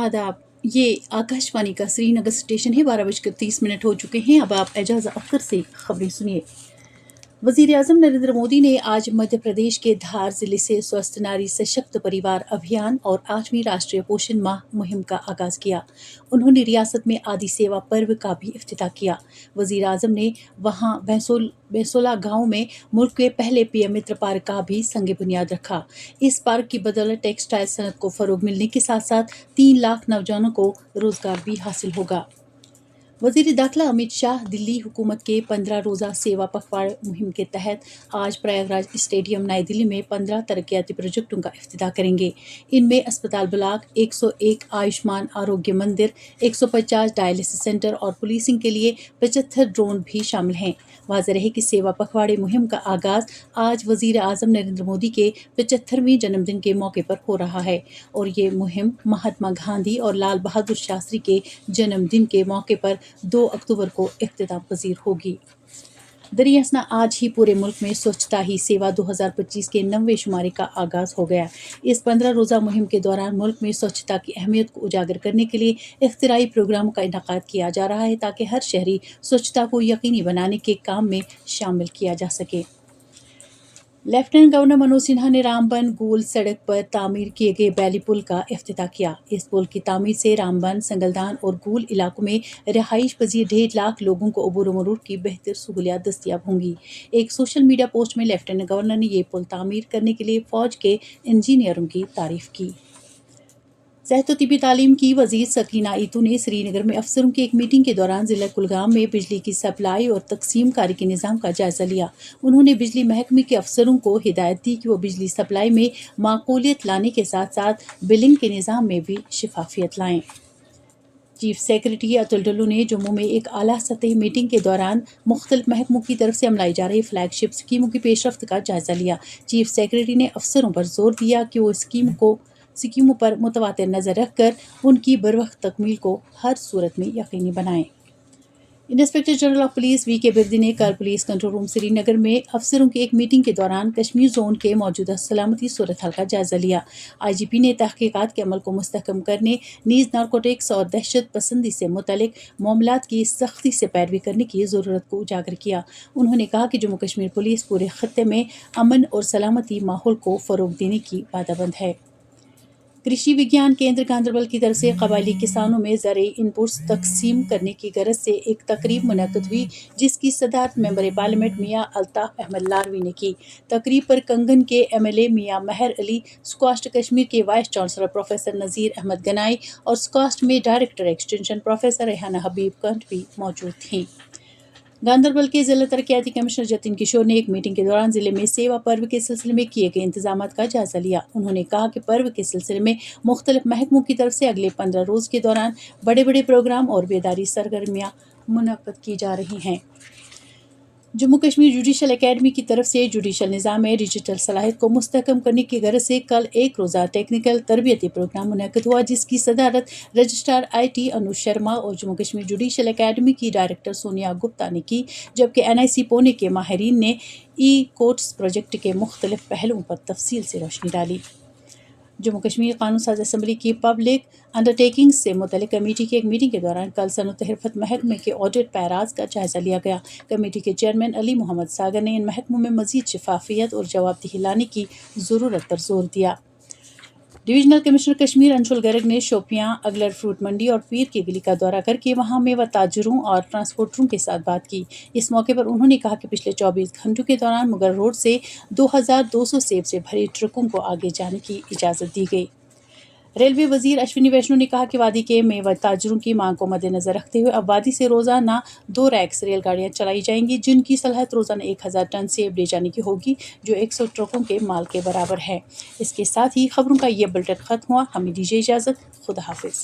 आदाब। ये आकाशवाणी का श्रीनगर स्टेशन है। 12:30 हो चुके हैं। अब आप एजाज अख्तर से खबरें सुनिए। वजीर आजम नरेंद्र मोदी ने आज मध्य प्रदेश के धार जिले से स्वस्थ नारी सशक्त परिवार अभियान और 8वीं राष्ट्रीय पोषण माह मुहिम का आगाज किया। उन्होंने रियासत में आदि सेवा पर्व का भी इफ्तिताह किया। वजीर आजम ने वहां बेसोला गांव में मुल्क के पहले पीएम मित्र पार्क का भी संग बुनियाद रखा। इस पार्क की बदौलत टेक्सटाइल सनत को फरोग मिलने के साथ साथ 3 लाख नौजवानों को रोजगार भी हासिल होगा। वजीर दाखिला अमित शाह दिल्ली हुकूमत के 15 रोज़ा सेवा पखवाड़ मुहिम के तहत आज प्रयागराज स्टेडियम नई दिल्ली में 15 तरक्याती प्रोजेक्टों का इफ्तिताह करेंगे। इनमें अस्पताल ब्लॉक, 101 आयुष्मान आरोग्य मंदिर, 150 डायलिसिस सेंटर और पुलिसिंग के लिए 75 ड्रोन भी शामिल हैं। वाज़ेह रहे कि सेवा पखवाड़े मुहिम का आगाज आज वजीर आजम नरेंद्र मोदी के 75वें जन्मदिन के मौके पर हो रहा है और ये मुहिम महात्मा गांधी और लाल बहादुर शास्त्री के जन्मदिन के मौके पर 2 अक्टूबर को इख्तिताम पजीर होगी। दरियासना आज ही पूरे मुल्क में स्वच्छता ही सेवा 2025 के 90वें शुमारे का आगाज हो गया। इस 15 रोज़ा मुहिम के दौरान मुल्क में स्वच्छता की अहमियत को उजागर करने के लिए इख्तिराई प्रोग्राम का इनेकाद किया जा रहा है ताकि हर शहरी स्वच्छता को यकीनी बनाने के काम में शामिल किया जा सके। लेफ्टिनेंट गवर्नर मनोज सिन्हा ने रामबन गोल सड़क पर तामीर किए गए बैली पुल का इफ्तिताह किया। इस पुल की तामीर से रामबन, संगलदान और गोल इलाकों में रिहाइश पजीर 1.5 लाख लोगों को अबूर मरूर की बेहतर सहूलियात दस्तियाब होंगी। एक सोशल मीडिया पोस्ट में लेफ्टिनेंट गवर्नर ने ये पुल तामीर करने के लिए फौज के इंजीनियरों की तारीफ की। सेहत व तिब्बी तालीम की वजीर सकीना ईतू ने श्रीनगर में अफसरों की एक मीटिंग के दौरान जिला कुलगाम में बिजली की सप्लाई और तकसीम कारी के निज़ाम का जायजा लिया। उन्होंने बिजली महकमे के अफसरों को हिदायत दी कि वो बिजली सप्लाई में माकूलियत लाने के साथ साथ बिलिंग के निज़ाम में भी शफाफियत लाएं। चीफ सेक्रेटरी अतुल डल्लू ने जम्मू में एक आला सतही मीटिंग के दौरान मुख्तलिफ महकमों की तरफ से अमलाई जा रही फ्लैगशिप स्कीमों की पेशरफ्त का जायजा लिया। चीफ सेक्रेटरी ने अफसरों पर जोर दिया कि वो स्कीमों पर मुतवातिर नज़र रखकर उनकी बरवक्त तकमील को हर सूरत में यकीनी बनाएं। Inspector general of police V K Birdi ने कल पुलिस कंट्रोल रूम श्रीनगर में अफसरों की एक मीटिंग के दौरान कश्मीर जोन के मौजूदा सलामती सूरत हाल का जायजा लिया। IGP ने तहकीकात के अमल को मुस्तहकम करने, नीज नारकोटिक्स और दहशत पसंदी से मुतल्लिक मामलात की सख्ती से पैरवी करने की ज़रूरत को उजागर किया। उन्होंने कहा कि जम्मू कश्मीर पुलिस पूरे खत्ते में अमन और सलामती माहौल को फ़रोग देने की वादाबंद है। कृषि विज्ञान केंद्र गांधरबल की तरफ से कबायली किसानों में ज़रई इनपुट्स तकसीम करने की गरज से एक तकरीब मुनक्कद हुई, जिसकी सदारत मेंबर पार्लियामेंट मियां अल्ताफ अहमद लारवी ने की। तकरीब पर कंगन के MLA मियां महर अली, स्क्वास्ट कश्मीर के वाइस चांसलर प्रोफेसर नज़ीर अहमद गनाई और स्क्वास्ट में डायरेक्टर एक्सटेंशन प्रोफेसर रेहाना हबीब कंठ भी मौजूद थीं। गांधरबल के जिला तरक्याती कमिश्नर जतिन किशोर ने एक मीटिंग के दौरान जिले में सेवा पर्व के सिलसिले में किए गए इंतजामात का जायजा लिया। उन्होंने कहा कि पर्व के सिलसिले में मुख्तलिफ महकमों की तरफ से अगले 15 रोज़ के दौरान बड़े बड़े प्रोग्राम और बेदारी सरगर्मियां मुनक्कद की जा रही हैं। जम्मू कश्मीर जुडिशल एकेडमी की तरफ से जुडिशल निज़ाम में डिजिटल सलाहियत को मुस्तहकम करने की गरज से कल एक रोज़ा टेक्निकल तरबियती प्रोग्राम मुनक्कद हुआ, जिसकी सदारत रजिस्ट्रार IT अनु शर्मा और जम्मू कश्मीर जुडिशल एकेडमी की डायरेक्टर सोनिया गुप्ता ने की, जबकि NIC पुणे के माहिरीन ने कोर्ट्स प्रोजेक्ट के मुख्तलिफ पहलुओं पर तफसील से रोशनी डाली। जम्मू कश्मीर कानून साज असम्बली की पब्लिक अंडरटेकिंग से मुतल्लिक कमेटी की एक मीटिंग के दौरान कल सनअत हिरफत महकमे के ऑडिट पैराज का जायजा लिया गया। कमेटी के चेयरमैन अली मोहम्मद सागर ने इन महकमों में मजीद शफाफियत और जवाबदेही लाने की ज़रूरत पर जोर दिया। डिविजनल कमिश्नर कश्मीर अंशुल गर्ग ने शोपियां, अगलर फ्रूट मंडी और पीर की गली का दौरा करके वहां मेवा ताजरों और ट्रांसपोर्टरों के साथ बात की। इस मौके पर उन्होंने कहा कि पिछले 24 घंटों के दौरान मुगल रोड से 2200 सेब से भरे ट्रकों को आगे जाने की इजाज़त दी गई। रेलवे वजीर अश्विनी वैष्णव ने कहा कि वादी के मेवा ताजरों की मांग को मद्देनजर रखते हुए अब वादी से रोजाना 2 रैक्स रेलगाड़ियां चलाई जाएंगी, जिनकी सलाहियत रोजाना 1000 टन सेब ले जाने की होगी, जो 100 ट्रकों के माल के बराबर है। इसके साथ ही खबरों का ये बुलेटिन खत्म हुआ। हमें दीजिए इजाज़त। खुदा हाफिज।